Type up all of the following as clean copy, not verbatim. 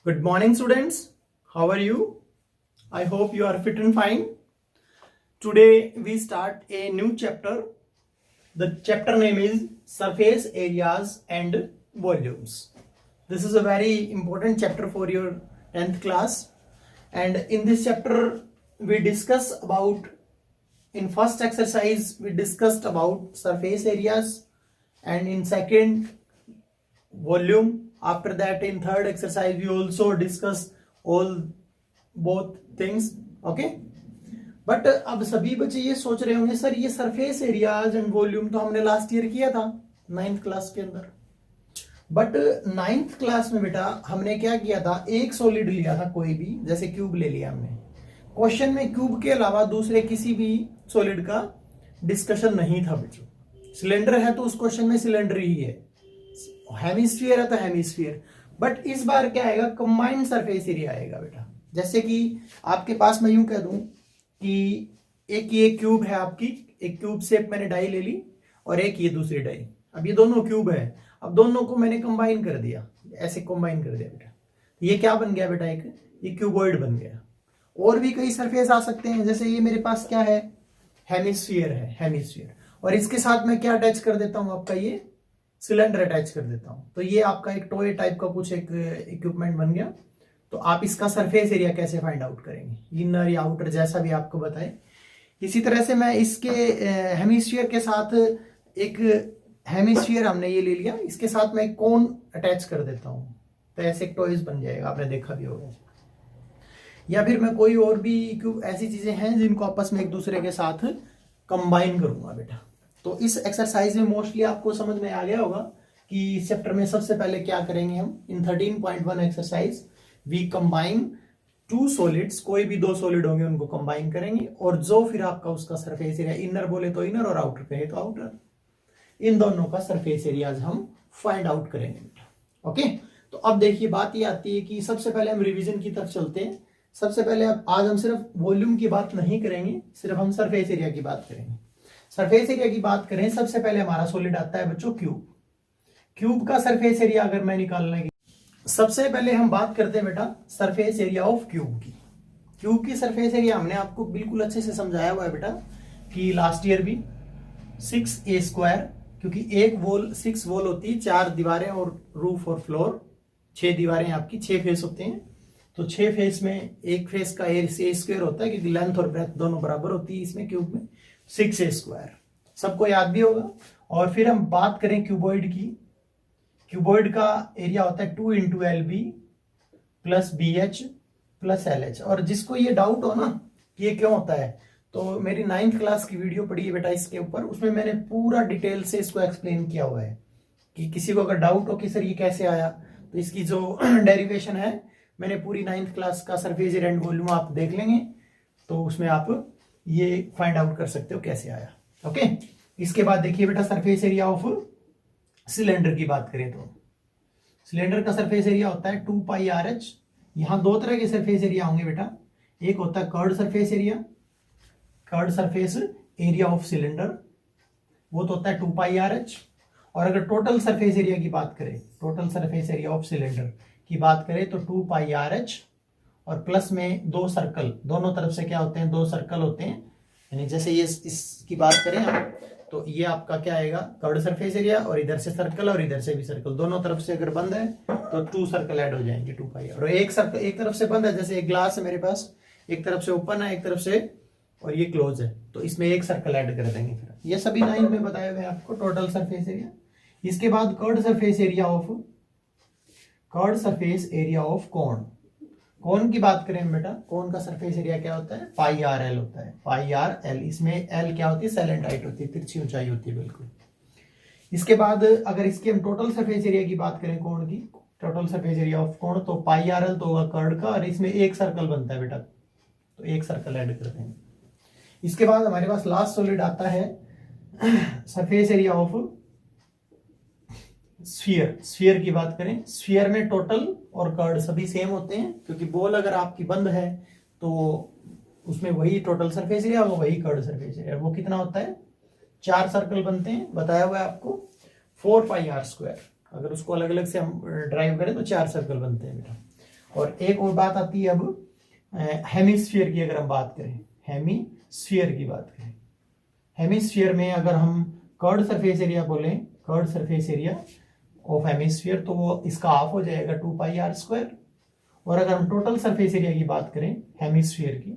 Good morning, students. How are you? I hope you are fit and fine. Today we start a new chapter. The chapter name is Surface Areas and Volumes. This is a very important chapter for your 10th class. And in this chapter, we discuss about, in first exercise, we discussed about surface areas, and in second, volume. After that, in third exercise, we also discuss all both things. Okay, but अब सभी बच्चे ये सोच रहे होंगे sir ये surface areas and volume तो हमने लास्ट ईयर किया था 9th क्लास के अंदर। बट 9th क्लास में बेटा हमने क्या किया था, एक सॉलिड लिया था कोई भी, जैसे क्यूब ले लिया हमने। क्वेश्चन में क्यूब के अलावा दूसरे किसी भी सॉलिड का डिस्कशन नहीं था बच्चों। सिलेंडर है तो उस क्वेश्चन में सिलेंडर ही है, हेमिस्फीयर है तो हेमिस्फीयर। बट इस बार क्या आएगा, कंबाइंड सरफेस एरिया आएगा बेटा। जैसे कि आपके पास मैं यूं कह दूं कि एक ये क्यूब है आपकी, एक क्यूब शेप मैंने डाई ले ली और एक ये दूसरी डाई। अब ये दोनों क्यूब है, अब दोनों को मैंने कंबाइन कर दिया, ऐसे कंबाइन कर दिया बेटा। ये क्या बन गया बेटा, एक ये क्यूबॉइड बन गया। और भी कई सरफेस आ सकते हैं, जैसे ये मेरे पास क्या है, हेमिस्फीयर है, हेमिस्फीयर। और इसके साथ मैं क्या अटैच कर देता हूं, आपका ये सिलेंडर अटैच कर देता हूं, तो ये आपका एक टॉय टाइप का कुछ एक इक्विपमेंट बन गया। तो आप इसका सरफेस एरिया कैसे फाइंड आउट करेंगे, इनर या आउटर, जैसा भी आपको बताए। इसी तरह से मैं इसके हेमिस्फीयर के साथ एक हेमिस्फीयर हमने ये ले लिया, इसके साथ मैं एक कोन अटैच कर देता हूं, तो ऐसे एक टॉयज बन जाएगा, आपने देखा भी होगा। या फिर मैं कोई और भी ऐसी चीजें हैं जिनको आपस में एक दूसरे के साथ कंबाइन करूंगा बेटा। तो इस एक्सरसाइज में मोस्टली आपको समझ में आ गया होगा कि इस चैप्टर में सबसे पहले क्या करेंगे हम। In 13.1 exercise we combine two solids, कोई भी दो सॉलिड होंगे उनको कंबाइन करेंगे, और जो फिर आपका उसका सरफेस एरिया, इनर बोले तो इनर और आउटर कहे तो आउटर, इन दोनों का सरफेस एरियाज हम फाइंड आउट करेंगे बेटा। ओके, तो अब देखिए बात ये आती है कि सबसे पहले हम रिवीजन की तरफ चलते हैं। सबसे पहले आज हम सिर्फ वॉल्यूम की बात नहीं करेंगे, सिर्फ हम सरफेस एरिया की बात करेंगे। सरफेस एरिया की बात करें, सबसे पहले हमारा सॉलिड आता है बच्चों क्यूब। क्यूब का सरफेस एरिया अगर मैं निकालने की, सबसे पहले हम बात करते हैं बेटा सरफेस एरिया ऑफ क्यूब की। क्यूब की सरफेस एरिया हमने आपको बिल्कुल अच्छे से समझाया हुआ है बेटा, कि लास्ट ईयर भी 6a², क्योंकि एक वॉल 6 वॉल होती है, 4 दीवारें और रूफ और फ्लोर, 6 दीवारें आपकी, 6 फेस होते हैं। तो 6 फेस में एक फेस का a² होता है, क्योंकि लेंथ और ब्रेथ दोनों बराबर होती है इसमें क्यूब में, 6a², सबको याद भी होगा। और फिर हम बात करें क्यूबॉइड की, क्यूबॉइड का एरिया होता है 2 × LB + BH + LH। और जिसको ये डाउट हो ना कि ये क्यों होता है, तो मेरी 9th क्लास की वीडियो पढ़िए बेटा इसके ऊपर, उसमें मैंने पूरा डिटेल से इसको एक्सप्लेन किया हुआ है। कि किसी को अगर डाउट हो कि सर ये कैसे आया, तो इसकी जो डेरिवेशन है मैंने पूरी 9th क्लास का सरफेस एरिया एंड वॉल्यूम आप देख लेंगे, तो उसमें आप ये फाइंड आउट कर सकते हो कैसे आया। ओके, इसके बाद देखिए बेटा सरफेस एरिया ऑफ सिलेंडर की बात करें तो सिलेंडर का सरफेस एरिया होता है 2πRH। यहां दो तरह के सरफेस एरिया होंगे बेटा, एक होता है curved surface area, curved surface area of cylinder, वो तो होता है 2πRH। और अगर टोटल सरफेस एरिया की बात करें, total surface area of cylinder की बात करें तो 2πRH, और प्लस में 2 सर्कल, दोनों तरफ से क्या होते हैं, 2 सर्कल होते हैं। यानी जैसे ये इसकी बात करें हम, तो ये आपका क्या आएगा, कर्व्ड सरफेस एरिया, और इधर से सर्कल और इधर से भी सर्कल, दोनों तरफ से अगर बंद है तो 2 सर्कल ऐड हो जाएंगे 2π। और एक सर्कल एक तरफ से बंद है, जैसे एक ग्लास है मेरे पास, एक तरफ से ओपन है, एक तरफ से, और ये क्लोज है, तो इसमें एक सर्कल ऐड कर देंगे। फिर ये सभी 9 में बताए हुए आपको टोटल सरफेस एरिया। इसके बाद curved surface area of, curved surface area of cone. Cone की बात करें बेटा, कोन का सरफेस एरिया क्या होता है, πRL होता है, πRL। इसमें L क्या होती है, साइलेंट हाइट होती है, तिरछी ऊंचाई होती है बिल्कुल। इसके बाद अगर इसके हम टोटल सरफेस एरिया की बात करें कोन की, टोटल सरफेस एरिया ऑफ कोन, तो πRL तो होगा कर्ड का, और इसमें एक सर्कल बनता है बेटा, तो एक सर्कल ऐड करते हैं। इसके बाद हमारे पास लास्ट सॉलिड आता है surface area of sphere. Sphere की बात करें, स्फीयर में टोटल और कर्ड सभी सेम होते हैं, क्योंकि बॉल अगर आपकी बंद है तो उसमें वही टोटल सरफेस एरिया होगा, वही कर्ड सरफेस एरिया। वो कितना होता है, 4 सर्कल बनते हैं, बताया हुआ है आपको 4πr²। अगर उसको अलग अलग से हम ड्राइव करें तो 4 सर्कल बनते हैं बेटा। और एक और बात आती है अब हेमिस्फीयर की, अगर हम बात करें हेमिस्फीयर की बात करें, हेमिस्फीयर में अगर हम कर्ड सरफेस एरिया बोलें, curved surface area of hemisphere, तो वो इसका हाफ हो जाएगा 2πr²। और अगर हम टोटल सरफेस एरिया की बात करें हेमिस्फीयर की,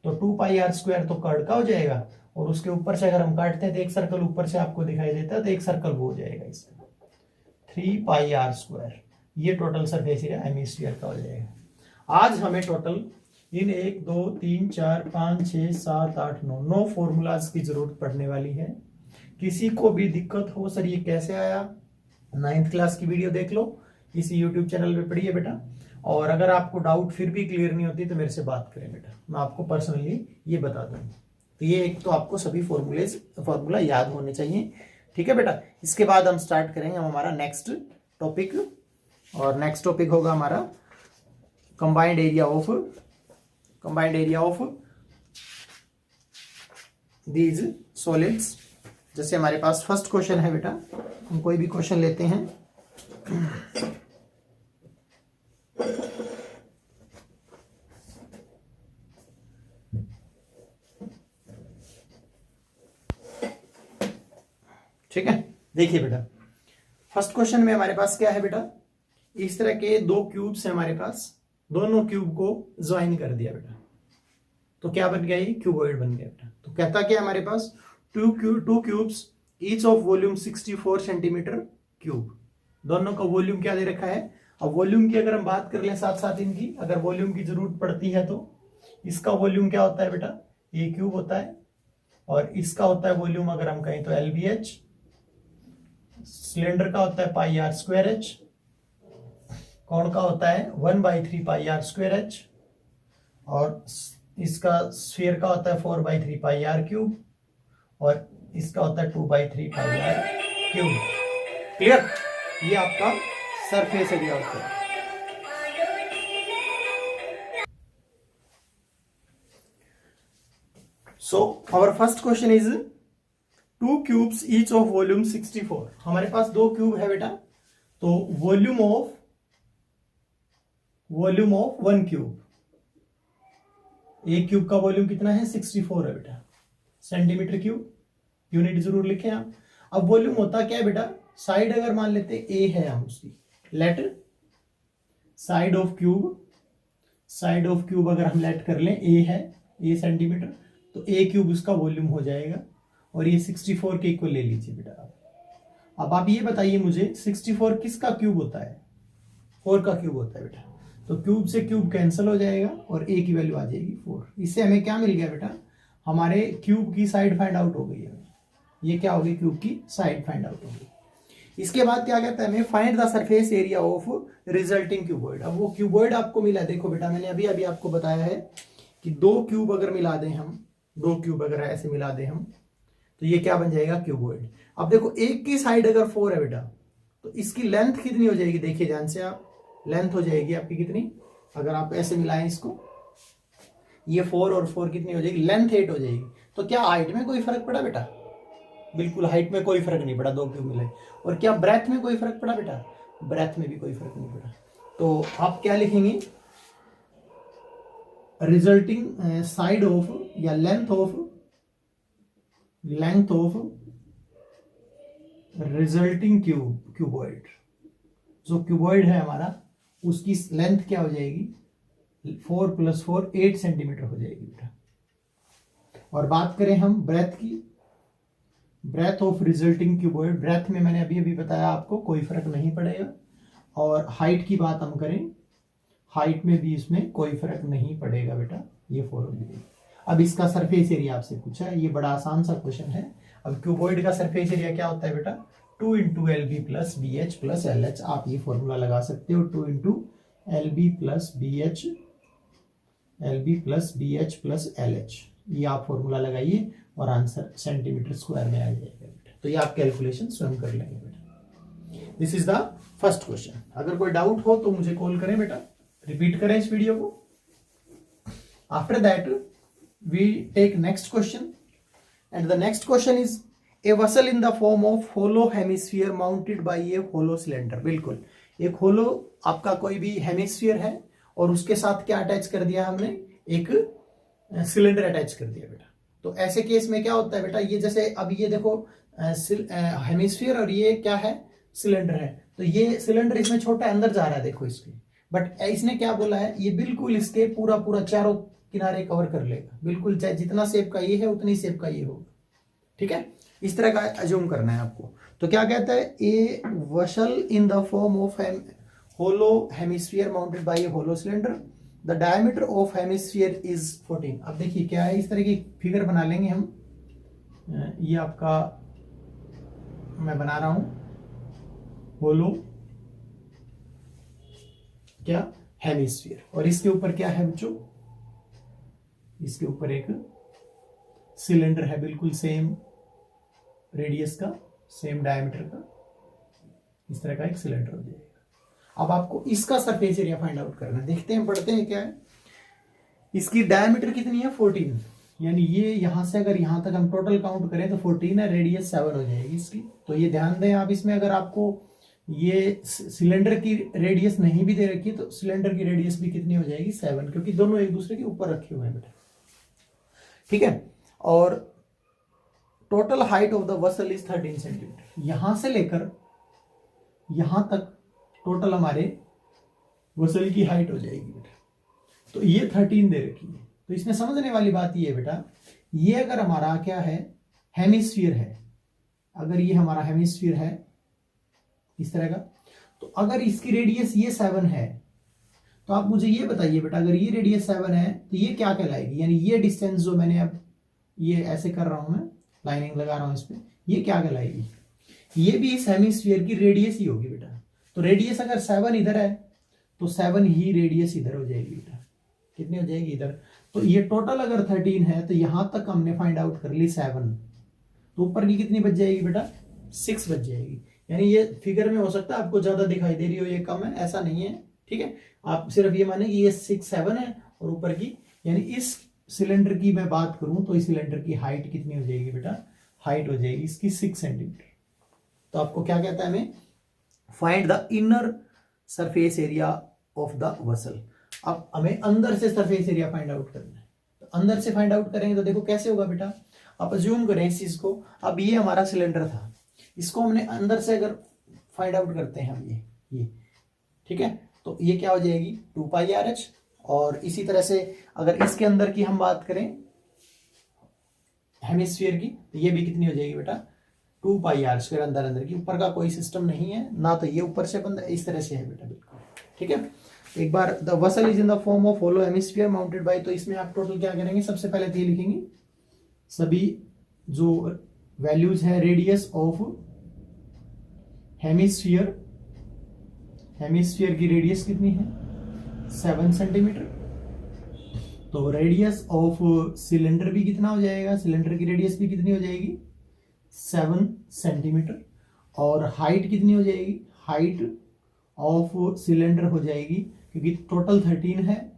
तो 2πr² तो कर्ड का हो जाएगा, और उसके ऊपर से अगर हम काटते हैं तो एक सर्कल ऊपर से आपको दिखाई देता है, तो एक सर्कल वो हो जाएगा इसका 3πr²। ये टोटल सरफेस एरिया हेमिस्फीयर का हो जाएगा। आज हमें टोटल इन 1 2 3 4 5 6 7 8 9 फॉर्मूलाज की जरूरत पड़ने वाली है। किसी को भी दिक्कत हो सर ये कैसे आया, 9th क्लास की वीडियो देख लो, इसी YouTube चैनल पे पढ़िए बेटा। और अगर आपको डाउट फिर भी क्लियर नहीं होती तो मेरे से बात करें बेटा, मैं आपको पर्सनली ये बता दूंगा। तो ये एक तो आपको सभी फॉर्मूला याद होने चाहिए, ठीक है बेटा। इसके बाद हम स्टार्ट करेंगे हमारा नेक्स्ट टॉपिक, और नेक्स्ट टॉपिक होगा हमारा combined area of these solids. जैसे हमारे पास फर्स्ट क्वेश्चन है बेटा, हम कोई भी क्वेश्चन लेते हैं। ठीक है, देखिए बेटा फर्स्ट क्वेश्चन में हमारे पास क्या है बेटा, इस तरह के दो क्यूब्स है हमारे पास, दोनों क्यूब को ज्वाइन कर दिया बेटा, तो क्या बन गया, ये क्यूबॉइड बन गया बेटा। तो कहता क्या हमारे पास, two cubes each of volume 64 centimetre cube, दोनों का वॉल्यूम क्या दे रखा है। अब वॉल्यूम की अगर हम बात कर ले साथ साथ इनकी, अगर वॉल्यूम की जरूरत पड़ती है तो इसका वॉल्यूम क्या होता है बेटा, ये क्यूब होता है, और इसका होता है वॉल्यूम अगर हम कहें तो LBH, सिलेंडर का होता है πr²h, कोण का होता है 1/3 πr²h, और इसका स्फीयर का होता है 4/3 πr³, और इसका होता है 2/3 πr³। क्लियर, ये आपका सरफेस एरिया होता है। So our first question is 2 cubes each of volume 64। हमारे पास दो क्यूब है बेटा, तो वॉल्यूम ऑफ 1 क्यूब, एक क्यूब का वॉल्यूम कितना है 64 है बेटा, सेंटीमीटर क्यूब, यूनिट जरूर लिखें आप। अब वॉल्यूम होता क्या है बेटा, साइड अगर मान लेते ए है हम उसकी, लेट साइड ऑफ क्यूब अगर हम लेट कर लें ए है, ए सेंटीमीटर, तो ए क्यूब उसका वॉल्यूम हो जाएगा, और ये 64 के इक्वल ले लीजिए बेटा आप। अब आप ये बताइए मुझे 64 किसका क्यूब होता है, 4 का क्यूब होता है बेटा, तो क्यूब से क्यूब कैंसिल हो जाएगा और ए की वैल्यू आ जाएगी 4। इससे हमें क्या मिल गया बेटा, हमारे क्यूब की साइड फाइंड आउट हो गई है, ये क्या होगी, क्यूब की साइड फाइंड आउट हो गई। इसके बाद क्या कहता है हमें, find the surface area of resulting cuboid. अब वो क्यूबॉइड आपको मिला, देखो बेटा मैंने अभी आपको बताया है कि दो क्यूब अगर मिला दें हम, दो क्यूब अगर ऐसे मिला दें हम, तो ये क्या बन जाएगा, क्यूबॉइड। अब देखो एक की साइड अगर 4 है बेटा, तो इसकी लेंथ कितनी हो जाएगी, देखिए ध्यान से आप, लेंथ हो जाएगी आपकी कितनी, अगर आप ऐसे मिलाएं इसको, ये 4 और 4 कितनी हो जाएगी, लेंथ 8 हो जाएगी। तो क्या हाइट में कोई फर्क पड़ा बेटा, बिल्कुल हाइट में कोई फर्क नहीं पड़ा, दो क्यूब मिले। और क्या ब्रेथ में कोई फर्क पड़ा बेटा, ब्रेथ में भी कोई फर्क नहीं पड़ा। तो आप क्या लिखेंगे, रिजल्टिंग साइड ऑफ या लेंथ ऑफ रिजल्टिंग क्यूबॉइड, जो क्यूबॉइड है हमारा उसकी लेंथ क्या हो जाएगी, 4 + 4 8 सेंटीमीटर हो जाएगी बेटा। और बात करें हम ब्रेथ की, breadth of resulting cuboid, breadth में मैंने अभी बताया आपको कोई फर्क नहीं पड़ेगा। और हाइट की बात हम करें, हाइट में भी इसमें कोई फर्क नहीं पड़ेगा बेटा, ये 4 हो जाएगी। अब इसका सरफेस एरिया आपसे पूछा है, ये बड़ा आसान सा क्वेश्चन है। अब क्यूबॉइड का सरफेस एरिया क्या होता है बेटा, 2 × LB + BH + LH। आप ये फॉर्मूला लगा सकते हो, 2 × LB + BH + LH, ये आप फॉर्मूला लगाइए और आंसर सेंटीमीटर स्क्वायर में आ जाएगा बेटा। तो ये आप कैलकुलेशन स्वयं कर लेंगे बेटा। This is the first question. अगर कोई डाउट हो तो मुझे कॉल करें बेटा, रिपीट करें इस वीडियो को। After that we take next question, and the next question is a vessel in the form of hollow hemisphere mounted by a hollow cylinder. बिल्कुल, एक होलो आपका कोई भी हेमिस्फीयर है और उसके साथ क्या अटैच कर दिया हमने, एक सिलेंडर अटैच कर दिया बेटा। तो ऐसे केस में क्या होता है बेटा, ये जैसे अब ये देखो हेमिस्फीयर और ये क्या है, सिलेंडर है। तो ये सिलेंडर इसमें छोटा अंदर जा रहा है देखो इसके, बट इसने क्या बोला है, ये बिल्कुल इसके पूरा पूरा चारों किनारे कवर कर लेगा, बिल्कुल चाहे जितना शेप का ये है उतनी शेप का ये होगा। ठीक है, इस तरह का अज्यूम करना है आपको। तो क्या कहता है, a vessel in the form of hollow hemisphere mounted by a hollow cylinder, the diameter of hemisphere is 14। अब देखिए क्या है, इस तरह की फिगर बना लेंगे हम। ये आपका मैं बना रहा हूं होलो क्या, हेमिस्फीयर, और इसके ऊपर क्या है बच्चों, इसके ऊपर एक सिलेंडर है, बिल्कुल सेम रेडियस का, सेम डायमीटर का, इस तरह का एक सिलेंडर हो जाएगा। अब आपको इसका सरफेस एरिया फाइंड आउट करना है। देखते हैं, पढ़ते हैं क्या है। इसकी डायमीटर कितनी है, 14, यानी ये यहां से अगर यहां तक हम टोटल काउंट करें तो 14 है, रेडियस 7 हो जाएगी इसकी। तो ये ध्यान दें आप, इसमें अगर आपको ये सिलेंडर की रेडियस नहीं भी दे रखी तो सिलेंडर की रेडियस भी कितनी हो जाएगी, 7, क्योंकि दोनों एक दूसरे के ऊपर रखे हुए हैं बेटा। ठीक है, और total height of the vessel is 13 centimetre. यहां से लेकर यहां तक टोटल हमारे वसल की हाइट हो जाएगी बेटा। तो ये 13 दे रखी है। तो इसमें समझने वाली बात ये है बेटा, ये अगर हमारा क्या है, हेमिस्फीयर है, अगर ये हमारा हेमिस्फीयर है इस तरह का, तो अगर इसकी रेडियस ये 7 है, तो आप मुझे ये बताइए बेटा, अगर ये रेडियस 7 है तो ये क्या कहलाएगी, यानी ये डिस्टेंस जो मैंने अब ये ऐसे कर रहा हूं मैं, लाइनिंग लगा रहा हूं इस पे, ये क्या कहलाएगी, ये भी इस हेमिस्फीयर की रेडियस ही होगी बेटा। तो रेडियस अगर 7 इधर है तो 7 ही रेडियस इधर हो जाएगी बेटा। कितनी हो जाएगी इधर, तो ये टोटल अगर 13 है तो यहां तक हमने फाइंड आउट कर ली 7, तो ऊपर की कितनी बच जाएगी बेटा, 6 बच जाएगी। यानी ये फिगर में हो सकता है आपको ज्यादा दिखाई दे रही हो, ये कम है, ऐसा नहीं है। ठीक है, आप सिर्फ ये माने कि ये 6 7 है और ऊपर की, यानी इस सिलेंडर की मैं बात करूं तो इस सिलेंडर की हाइट कितनी हो जाएगी बेटा, हाइट हो जाएगी इसकी 6 सेंटीमीटर। तो आपको क्या कहता है हमें, find the inner surface area of the vessel. अब हमें अंदर से सरफेस एरिया फाइंड आउट करना है। तो अंदर से फाइंड आउट करेंगे तो देखो कैसे होगा बेटा, आप अज्यूम करें इस चीज को। अब ये हमारा सिलेंडर था, इसको हमने अंदर से अगर फाइंड आउट करते हैं हम ये ठीक है, तो ये क्या हो जाएगी 2 पाई आर एच। और इसी तरह से अगर इसके अंदर की हम बात करें हेमिस्फीयर की, तो ये भी कितनी हो जाएगी बेटा 2 पाई आर स्क्वायर, अंदर की, ऊपर का कोई सिस्टम नहीं है ना, तो ये ऊपर से बंद इस तरह से है बेटा, बिल्कुल। ठीक है, एक बार the vessel is in the form of hollow hemisphere mounted by, तो इसमें आप टोटल क्या करेंगे, सबसे पहले तो ये लिखेंगे सभी जो वैल्यूज है, रेडियस ऑफ हेमिस्फीयर, हेमिस्फीयर की रेडियस कितनी है 7 सेंटीमीटर। तो रेडियस ऑफ सिलेंडर भी कितना हो जाएगा, सिलेंडर की रेडियस भी कितनी हो जाएगी 7 सेंटीमीटर। और हाइट कितनी हो जाएगी, हाइट ऑफ सिलेंडर हो जाएगी, क्योंकि टोटल 13 है,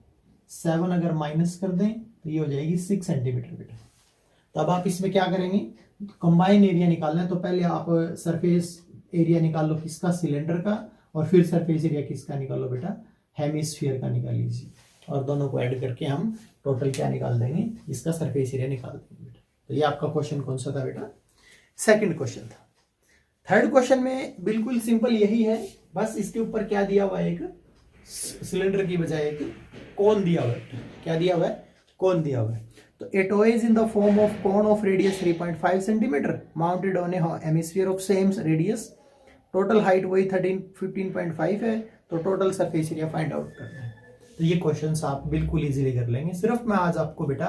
7 अगर माइनस कर दें तो ये हो जाएगी 6 सेंटीमीटर बेटा। तब आप इसमें क्या करेंगे, कंबाइन एरिया निकालना है। तो पहले आप सरफेस एरिया निकालो किसका, सिलेंडर का, और फिर सरफेस एरिया किसका निकालो बेटा, हेमिस्फीयर का निकाल लीजिए, और दोनों को ऐड करके हम टोटल क्या निकाल देंगे, इसका सरफेस एरिया निकाल देंगे बेटा। तो ये आपका क्वेश्चन कौन सा था बेटा, सेकंड क्वेश्चन था। थर्ड क्वेश्चन में बिल्कुल सिंपल यही है, बस इसके ऊपर क्या दिया हुआ है, एक सिलेंडर की बजाय एक कोन दिया हुआ है। क्या दिया हुआ है, कोन दिया हुआ है। तो a toy is in the form of cone of radius 3.5 centimeter mounted on a hemisphere of same radius. Total height वही 15.5 है, तो total surface area find out करना है। तो ये क्वेश्चंस आप बिल्कुल इजीली कर लेंगे। सिर्फ मैं आज आपको बेटा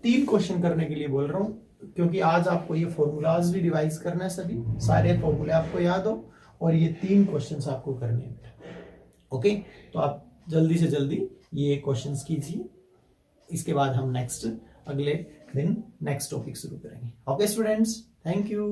3 क्वेश्चन करने के लिए बोल रहा हूँ, क्योंकि आज आपको ये फॉर्मूलाज भी रिवाइज करना है, सभी सारे फॉर्मूले आपको याद हो, और ये 3 क्वेश्चंस आपको करने हैं बेटा। ओके, तो आप जल्दी से जल्दी ये क्वेश्चंस कीजिए, इसके बाद हम नेक्स्ट अगले दिन नेक्स्ट टॉपिक शुरू करेंगे। Okay students, thank you.